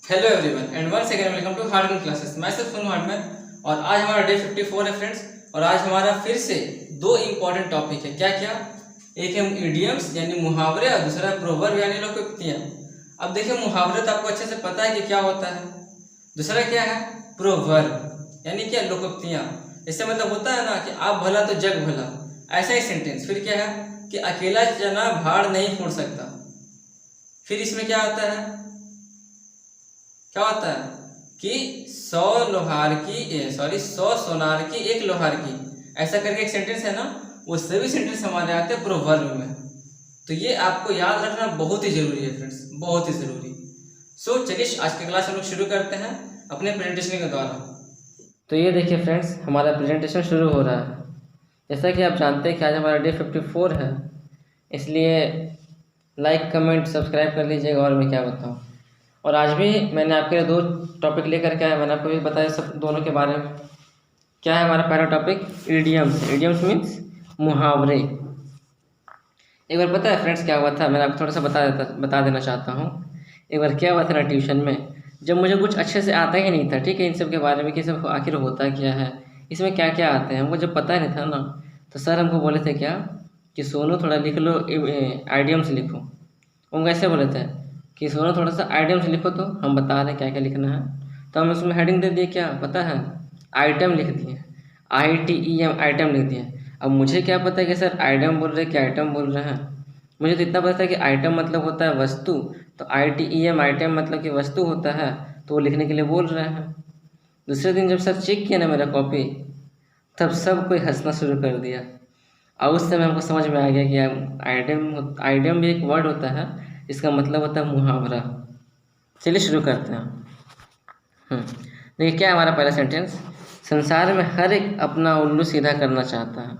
Hello everyone and once again welcome to Hardman classes. मैं सिर्फ Sonu Hardman और आज हमारा डे 54 है फ्रेंड्स। और आज हमारा फिर से दो इम्पॉर्टेंट टॉपिक है। क्या क्या? एक है इडियम्स यानी मुहावरे और दूसरा है प्रोवर्ब यानी लोकोक्तियाँ। अब देखिए, मुहावरे तो आपको अच्छे से पता है कि क्या होता है। दूसरा क्या है? प्रोवर्ब यानी क्या? लोकोक्तियाँ। इससे मतलब होता है ना कि आप भला तो जग भला, ऐसा ही सेंटेंस। फिर क्या है कि अकेला चना भाड़ नहीं फोड़ सकता। फिर इसमें क्या आता है? क्या होता है कि 100 सोनार की एक लोहार की, ऐसा करके एक सेंटेंस है ना। वो सभी सेंटेंस हमारे आते हैं प्रोवर्ब में। तो ये आपको याद रखना बहुत ही जरूरी है फ्रेंड्स, बहुत ही जरूरी। सो चलिए आज की क्लास हम लोग शुरू करते हैं अपने प्रेजेंटेशन के द्वारा। तो ये देखिए फ्रेंड्स, हमारा प्रेजेंटेशन शुरू हो रहा है। जैसा कि आप जानते हैं कि आज हमारा डे 54 है, इसलिए लाइक कमेंट सब्सक्राइब कर लीजिएगा। और मैं क्या बताऊँ, और आज भी मैंने आपके लिए दो टॉपिक लेकर के आया। मैंने आपको भी बताया सब दोनों के बारे में। क्या है हमारा पहला टॉपिक? इडियम्स। इडियम्स मीन्स मुहावरे। एक बार पता है फ्रेंड्स क्या हुआ था? मैं आपको थोड़ा सा बता देना चाहता हूँ। एक बार क्या हुआ था ना, ट्यूशन में जब मुझे कुछ अच्छे से आता ही नहीं था, ठीक है, इन सब के बारे में कि सब आखिर होता क्या है, इसमें क्या क्या आते हैं, हमको जब पता नहीं था ना, तो सर हमको बोले थे क्या कि सोनू थोड़ा लिख लो, आइडियम्स लिखो। वो ऐसे बोले थे कि सोनू थोड़ा सा आइटम्स लिखो, तो हम बता रहे हैं क्या क्या लिखना है। तो हम उसमें हेडिंग दे दिए, क्या पता है, आइटम लिख दिए। ITEM आइटम लिख दिए। अब मुझे क्या पता है कि सर आइटम बोल रहे हैं कि आइटम बोल रहे हैं। मुझे तो इतना पता है कि आइटम मतलब होता है वस्तु, तो ITEM आइटम मतलब कि वस्तु होता है, तो वो लिखने के लिए बोल रहे हैं। दूसरे दिन जब सर चेक किया ना मेरा कॉपी, तब सब कोई हंसना शुरू कर दिया। और उस समय हमको समझ में आ गया कि आइटम आइटम भी एक वर्ड होता है, इसका मतलब होता है मुहावरा। चलिए शुरू करते हैं। देखिए क्या है हमारा पहला सेंटेंस? संसार में हर एक अपना उल्लू सीधा करना चाहता है,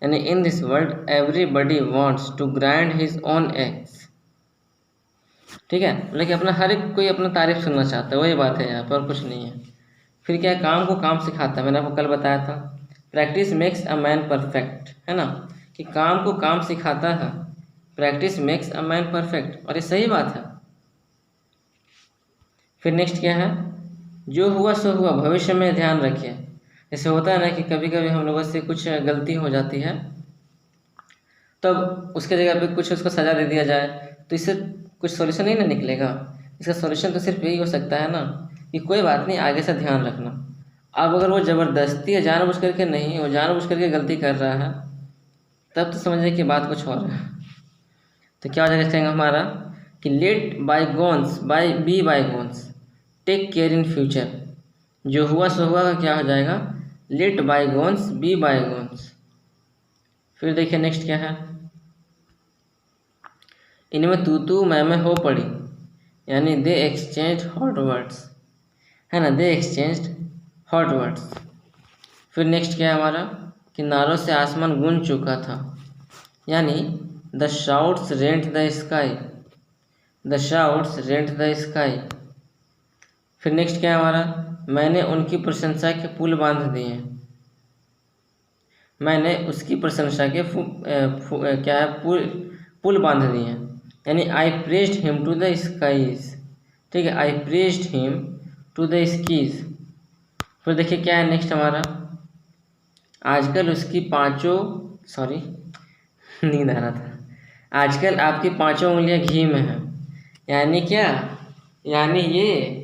यानी in this world everybody wants to grind his own eggs. ठीक है, मतलब कि अपना हर एक कोई अपना तारीफ सुनना चाहता है, वही बात है यहाँ पर, और कुछ नहीं है। फिर क्या है? काम को काम सिखाता है। मैंने आपको कल बताया था, practice makes a man perfect, है ना, कि काम को काम सिखाता है। Practice makes a man perfect, और ये सही बात है। फिर नेक्स्ट क्या है? जो हुआ सो हुआ, भविष्य में ध्यान रखिए। जैसे होता है ना कि कभी कभी हम लोगों से कुछ गलती हो जाती है, तब उसके जगह पे कुछ उसको सज़ा दे दिया जाए, तो इससे कुछ सॉल्यूशन नहीं ना निकलेगा। इसका सॉल्यूशन तो सिर्फ यही हो सकता है ना कि कोई बात नहीं, आगे से ध्यान रखना। अब अगर वो ज़बरदस्ती या जानबूझ करके नहीं, वो जानबूझ करके गलती कर रहा है, तब तो समझने की बात कुछ और है। तो क्या हो जाएगा हमारा कि let bygones be bygones, take care in future. जो हुआ सो हुआ का क्या हो जाएगा? Let bygones be bygones. फिर देखिए नेक्स्ट क्या है? इनमें तू मैं हो पड़ी, यानी दे एक्सचेंज हॉट वर्ड्स, है ना, दे एक्सचेंज हॉट वर्ड्स। फिर नेक्स्ट क्या है हमारा? किनारों से आसमान गूंज चुका था, यानी the shouts rent the sky, the shouts rent the sky. फिर नेक्स्ट क्या है हमारा? मैंने उनकी प्रशंसा के पुल बांध दिए, मैंने उसकी प्रशंसा के क्या है, पुल बांध दिए, यानी I praised him to the skies. ठीक है, I praised him to the skies. फिर देखिए क्या है नेक्स्ट हमारा? आजकल उसकी पांचों, सॉरी नींद आ रहा था। आजकल आपकी पांचों उंगलियां घी में हैं, यानी क्या, यानी ये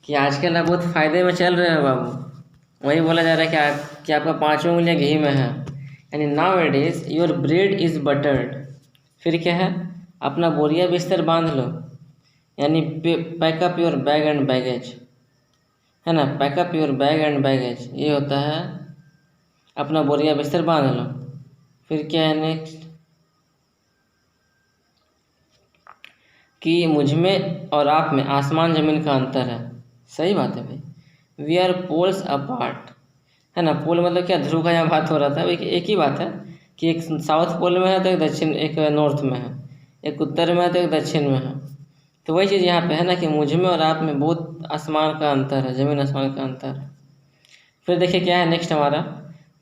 कि आजकल आप बहुत फ़ायदे में चल रहे हो बाबू। वही बोला जा रहा है कि आपका पांचों उंगलियां घी में है, यानी now it is your bread is buttered. फिर क्या है? अपना बोरिया बिस्तर बांध लो, यानी pack up your bag and baggage, है ना, pack up your bag and baggage, ये होता है अपना बोरिया बिस्तर बांध लो। फिर क्या है नेक्स्ट? कि मुझ में और आप में आसमान ज़मीन का अंतर है। सही बात है भाई, वी आर पोल्स अपार्ट, है ना। पोल मतलब क्या? ध्रुव का यहाँ बात हो रहा था, एक ही बात है कि एक साउथ पोल में है तो एक दक्षिण, एक नॉर्थ में है, एक उत्तर में है तो एक दक्षिण में है। तो वही चीज़ यहाँ पे है ना कि मुझ में और आप में बहुत आसमान का अंतर है, ज़मीन आसमान का अंतर है। फिर देखिए क्या है नेक्स्ट हमारा?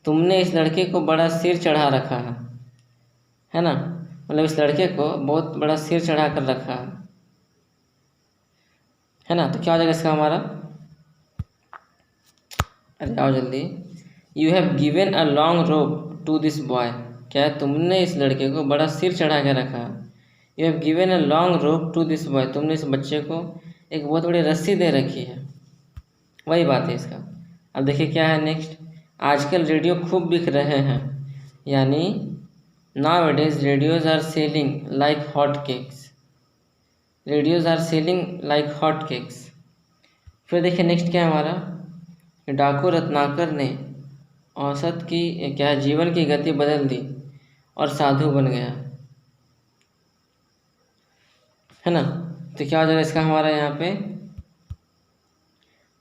तुमने इस लड़के को बड़ा सिर चढ़ा रखा है ना, मतलब इस लड़के को बहुत बड़ा सिर चढ़ा कर रखा है। है ना। तो क्या हो जाएगा इसका हमारा, अरे आओ जल्दी। You have given a long rope to this boy, क्या तुमने इस लड़के को बड़ा सिर चढ़ा के रखा। You have given a long rope to this boy, तुमने इस बच्चे को एक बहुत बड़ी रस्सी दे रखी है। वही बात है इसका। अब देखिए क्या है नेक्स्ट, आजकल रेडियो खूब बिक रहे हैं, यानी nowadays radios are selling like hot cakes, radios are selling like hot cakes. फिर देखिए नेक्स्ट क्या है हमारा, डाकू रत्नाकर ने औसत की क्या है, जीवन की गति बदल दी और साधु बन गया, है ना। तो क्या हो जाएगा इसका हमारा यहाँ पे,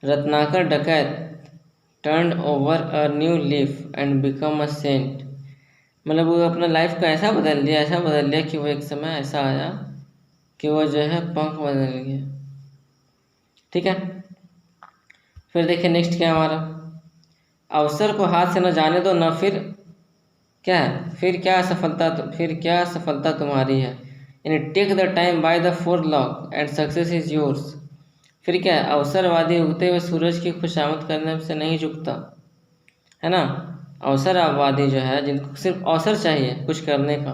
रत्नाकर डकैत turn over a new leaf and become a saint, मतलब वो अपना लाइफ का ऐसा बदल लिया, ऐसा बदल लिया कि वो एक समय ऐसा आया कि वो जो है पंख बदल गया। ठीक है। फिर देखिए नेक्स्ट क्या है हमारा, अवसर को हाथ से न जाने दो, न फिर क्या है, फिर क्या सफलता तुम्हारी है, यानी take the time by the forelock and success is yours. फिर क्या है, अवसरवादी उगते हुए सूरज की खुशामद करने से नहीं झुकता, है ना। अवसरवादी जो है, जिनको सिर्फ अवसर चाहिए कुछ करने का,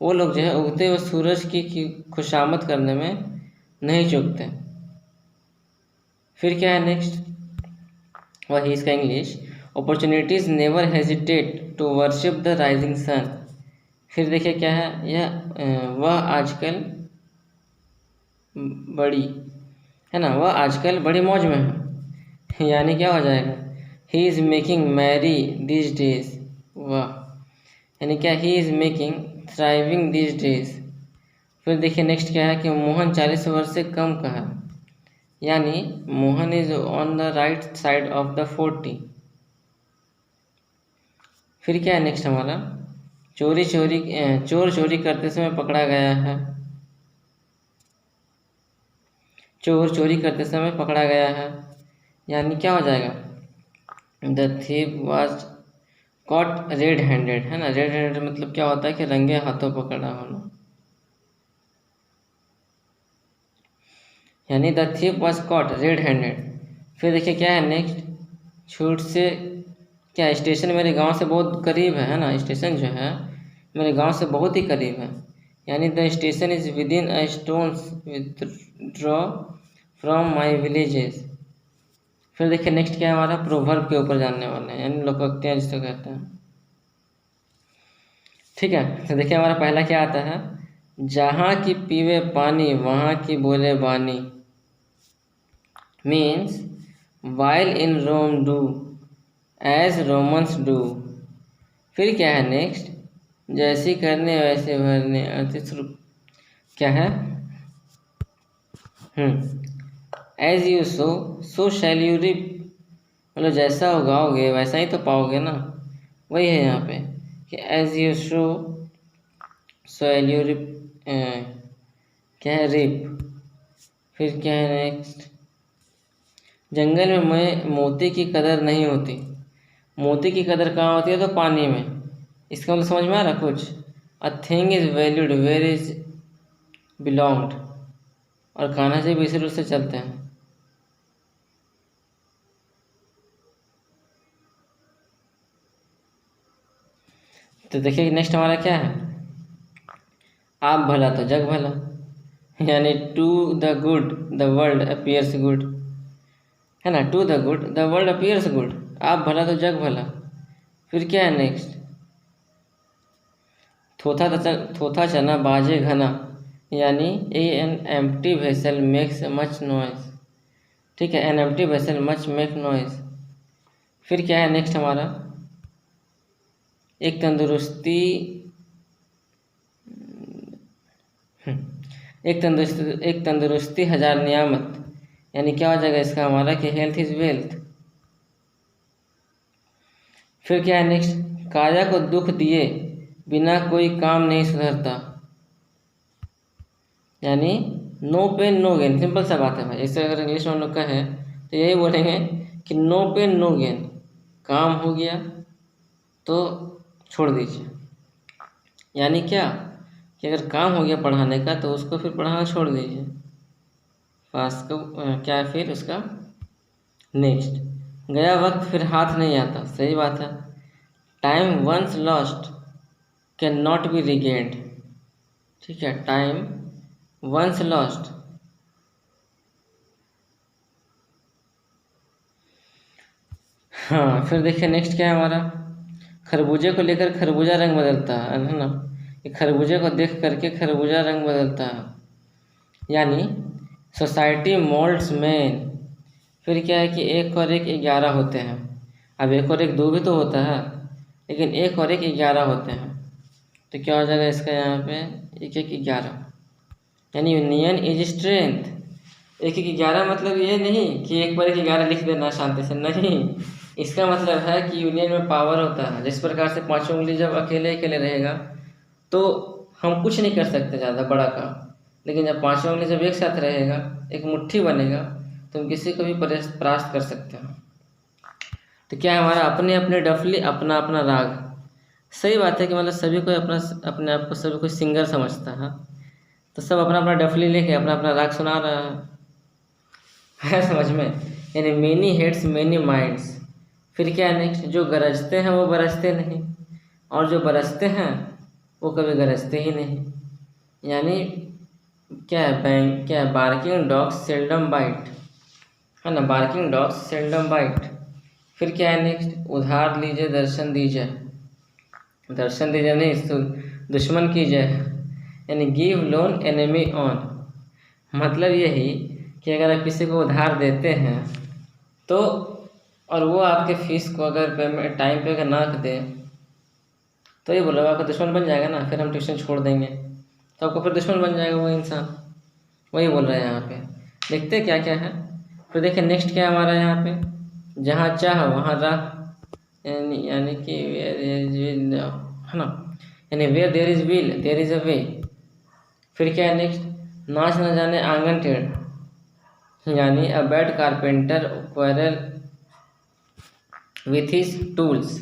वो लोग जो है उगते हुए सूरज की खुशामद करने में नहीं चूकते। फिर क्या है नेक्स्ट, वही इसका English, opportunities never hesitate to worship the rising sun. फिर देखिए क्या है वह आजकल बड़ी, है ना, वह आजकल बड़ी मौज में है, यानी क्या हो जाएगा, he is making Mary this days, वाह, यानी क्या, he is making thriving this days. फिर देखिए नेक्स्ट क्या है कि मोहन 40 वर्ष से कम का है, यानी Mohan is on the right side of the 40। फिर क्या है नेक्स्ट हमारा, चोर चोरी करते समय पकड़ा गया है, चोर चोरी करते समय पकड़ा गया है, यानी क्या हो जाएगा, the thief was cot red handed, है ना। रेड हैंडेड मतलब क्या होता है कि रंगे हाथों पकड़ा होना, यानी the thief was cot red handed. फिर देखिए क्या है नेक्स्ट, छूट से क्या, स्टेशन मेरे गांव से बहुत करीब है ना, स्टेशन जो है मेरे गांव से बहुत ही करीब है, यानी the station is with in a stones withdraw from my villages. फिर देखिए नेक्स्ट क्या है हमारा, प्रोवर्ब के ऊपर जानने वाले हैं, यानी लोकोक्तियाँ जिसको कहते हैं। ठीक है। तो देखिए हमारा पहला क्या आता है, जहाँ की पीवे पानी वहाँ की बोले बानी, means while in Rome do as Romans do. फिर क्या है नेक्स्ट, जैसी करने वैसे भरने, क्या है, as you sow shall you reap, मतलब जैसा उगाओगे वैसा ही तो पाओगे ना। वही है यहाँ पे कि as you shall you reap, क्या है, रिप। फिर क्या है नेक्स्ट, जंगल में मोती की कदर नहीं होती, मोती की कदर कहाँ होती है, तो पानी में। इसका मतलब समझ में आ रहा कुछ, a thing is valued where is belonged, और कान्हा जी भी इसी रूल से चलते हैं। तो देखिए नेक्स्ट हमारा क्या है, आप भला तो जग भला, यानी to the good the world appears good, है ना, to the good the world appears good, आप भला तो जग भला। फिर क्या है नेक्स्ट, थोथा चना बाजे घना, यानी an empty vessel makes much noise. ठीक है, an empty vessel much make noise. फिर क्या है नेक्स्ट हमारा, एक तंदुरुस्ती एक तंदुरुस्ती हजार नियामत, यानी क्या हो जाएगा इसका हमारा कि हेल्थ इज वेल्थ। फिर क्या है नेक्स्ट, काया को दुख दिए बिना कोई काम नहीं सुधरता, यानी no pain no gain, simple सा बात है भाई। इससे अगर इंग्लिश में हम लोग कहें तो यही बोलेंगे कि नो पेन नो गेन, काम हो गया तो छोड़ दीजिए, यानी क्या कि अगर काम हो गया पढ़ाने का तो उसको फिर पढ़ाना छोड़ दीजिए। पास को क्या है फिर उसका नेक्स्ट, गया वक्त फिर हाथ नहीं आता, सही बात है। Time once lost can not be regained, ठीक है, टाइम वंस लॉस्ट। हाँ, फिर देखिए नेक्स्ट क्या है हमारा, खरबूजे को लेकर खरबूजा रंग बदलता है ना, कि खरबूजे को देख करके खरबूजा रंग बदलता है, यानी सोसाइटी मोल्ड्स मैन। फिर क्या है कि 1 और 1 11 होते हैं। अब 1 और 1 2 भी तो होता है, लेकिन 1 और 1 11 होते हैं, तो क्या हो जाएगा इसका यहाँ पे 1 1 11, यानी यूनियन इज स्ट्रेंथ। 1 1 11 मतलब ये नहीं कि 1 पर 1 11 लिख देना शांति से, नहीं, इसका मतलब है कि यूनियन में पावर होता है। जिस प्रकार से 5 उंगली जब अकेले अकेले रहेगा तो हम कुछ नहीं कर सकते ज़्यादा बड़ा काम, लेकिन जब 5 उंगली जब एक साथ रहेगा, एक मुट्ठी बनेगा, तो हम किसी को भी परास्त कर सकते हैं। तो क्या है हमारा, अपने अपने डफली अपना अपना राग। सही बात है कि मतलब सभी को अपने आप को सभी कोई सिंगर समझता है, तो सब अपना अपना डफली लेके अपना अपना राग सुना रहा है समझ में, यानी मेनी हेड्स मेनी माइंड्स। फिर क्या है नेक्स्ट, जो गरजते हैं वो बरसते नहीं, और जो बरसते हैं वो कभी गरजते ही नहीं, यानी क्या है बार्किंग डॉग्स सेल्डम बाइट, है ना, बार्किंग डॉग्स सेल्डम बाइट। फिर क्या है नेक्स्ट, उधार लीजिए दर्शन दीजिए, दर्शन दीजिए नहीं दुश्मन कीजिए, यानी गिव लोन एनिमी ऑन। मतलब यही कि अगर आप किसी को उधार देते हैं तो, और वो आपके फीस को अगर पेमेंट टाइम पे अगर ना दें, तो ये बोला आपका दुश्मन बन जाएगा ना, फिर हम ट्यूशन छोड़ देंगे तो आपको फिर दुश्मन बन जाएगा वो इंसान। वही बोल रहे हैं यहाँ पे, देखते क्या क्या है। फिर देखिए नेक्स्ट क्या है हमारा यहाँ पे, जहाँ चाह वहाँ राह, यानी कि है ना, यानी where there is will there is a way. फिर क्या है नेक्स्ट, नाच न जाने आंगन टेढ़, यानी a bad carpenter quarrel with his tools,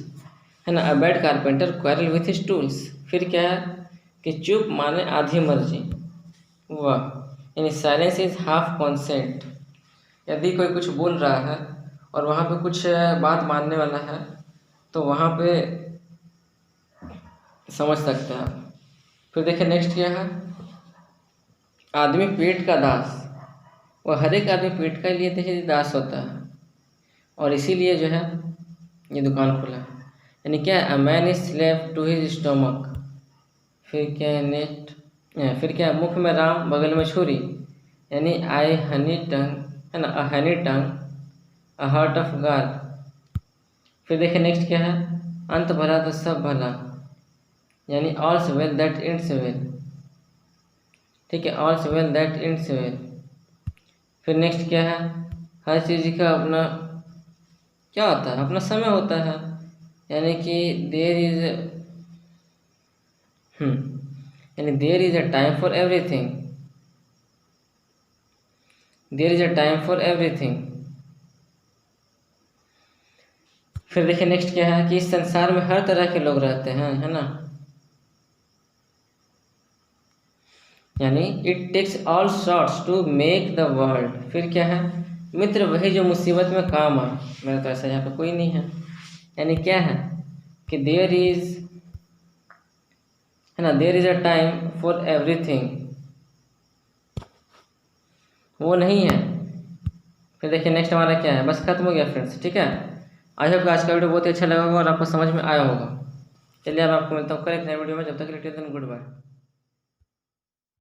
है ना, a bad carpenter quarrel with his tools. फिर क्या है कि चुप माने आधी मर्जी, वाह, यानी साइलेंस इज हाफ कॉन्सेंट। यदि कोई कुछ बोल रहा है और वहाँ पे कुछ बात मानने वाला है तो वहाँ पे समझ सकते हैं आप। फिर देखिए नेक्स्ट क्या है, आदमी पेट का दास, वह हर एक आदमी पेट का लिए देखिए दास होता है, और इसीलिए जो है ये दुकान खोला है, यानी क्या, a man is slave to his stomach. फिर क्या है नेक्स्ट, फिर क्या है, मुख में राम बगल में छुरी, यानी आई हनी टंग, है ना, अ हनी टंग अ हार्ट ऑफ गॉड। फिर देखिए नेक्स्ट क्या है, अंत भला तो सब भला, यानी ऑल्स वेल दैट एंड्स वेल, ठीक है, ऑल्स वेल दैट एंड्स वेल। फिर नेक्स्ट क्या है, हर चीज़ का अपना क्या होता है, अपना समय होता है, यानी कि देयर इज यानी there is a time for everything, there is a time for everything. फिर देखिए नेक्स्ट क्या है कि इस संसार में हर तरह के लोग रहते हैं, है ना, यानी it takes all sorts to make the world. फिर क्या है, मित्र वही जो मुसीबत में काम आए, मेरा तो ऐसा यहाँ पे कोई नहीं है, यानी क्या है कि देयर इज, है ना, there is a time for everything, वो नहीं है। फिर देखिए नेक्स्ट हमारा क्या है, बस खत्म हो गया फ्रेंड्स, ठीक है। आई होप आज का वीडियो बहुत ही अच्छा लगा होगा और आपको समझ में आया होगा। चलिए अब आपको मिलता हूँ कल एक नए वीडियो में, जब तक के लिए गुड बाय।